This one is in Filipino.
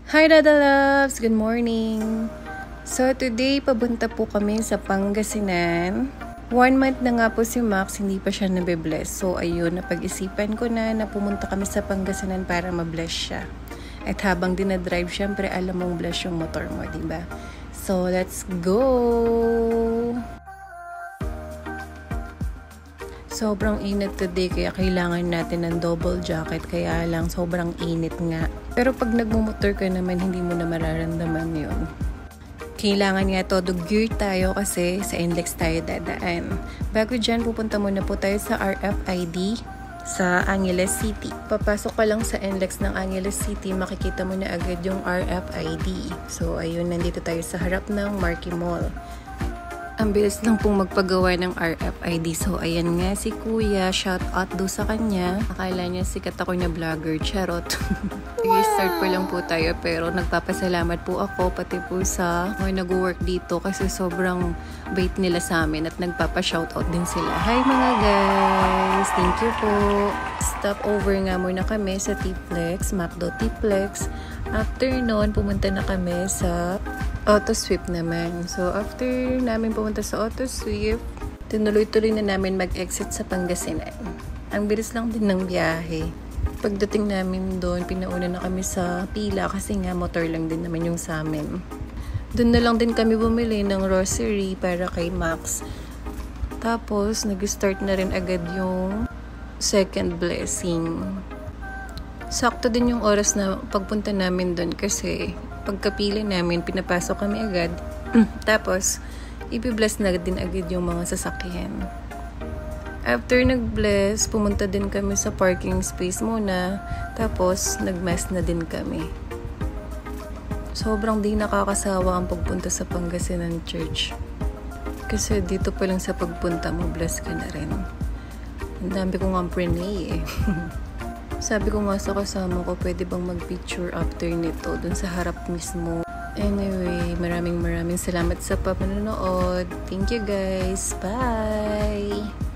Hi Dada Loves! Good morning! So today, papunta po kami sa Pangasinan. 1 month na nga po si Max, hindi pa siya nabe-bless. So ayun, napag-isipan ko na pumunta kami sa Pangasinan para ma-bless siya. At habang dinadrive, syempre alam mong bless yung motor mo, diba? So let's go! Sobrang init today kaya kailangan natin ng double jacket, kaya lang sobrang init nga. Pero pag nagmumotor ka naman, hindi mo na mararamdaman yun. Kailangan nga todo gear tayo kasi sa NLEX tayo dadaan. Bago dyan, pupunta muna po tayo sa RFID sa Angeles City. Papasok ka lang sa NLEX ng Angeles City, makikita mo na agad yung RFID. So ayun, nandito tayo sa harap ng Marquee Mall. Ang bilis lang pong magpagawa ng RFID. So, ayan nga si Kuya. Shout out do sa kanya. Akala niya sikat ako na vlogger. Charot. I-start pa lang po tayo. Pero nagpapasalamat po ako. Pati po sa mga nag-work dito. Kasi sobrang bait nila sa amin. At nagpapa-shoutout din sila. Hi mga guys! Thank you po. Stop over nga muna kami sa T-Flex. McDo T-Flex. After noon, pumunta na kami sa Autosweep naman. So, after namin pumunta sa Autosweep, tinuloy-tuloy na namin mag-exit sa Pangasinan. Ang bilis lang din ng biyahe. Pagdating namin doon, pinauna na kami sa pila kasi nga motor lang din naman yung sa amin. Doon na lang din kami bumili ng rosary para kay Max. Tapos, nag-start na rin agad yung second blessing. Sakto din yung oras na pagpunta namin doon kasi pagkapili namin, pinapasok kami agad. Tapos, i-bless na din agad yung mga sasakyan. After nag-bless, pumunta din kami sa parking space muna. Tapos, nag-mass na din kami. Sobrang di nakakasawa ang pagpunta sa Pangasinan Church. Kasi dito pa lang sa pagpunta mo, bless ka na rin. Ang dami kong prenay eh. Sabi ko nga sa kasama ko, pwede bang mag-picture after nito dun sa harap mismo. Anyway, maraming salamat sa panonood. Thank you guys. Bye!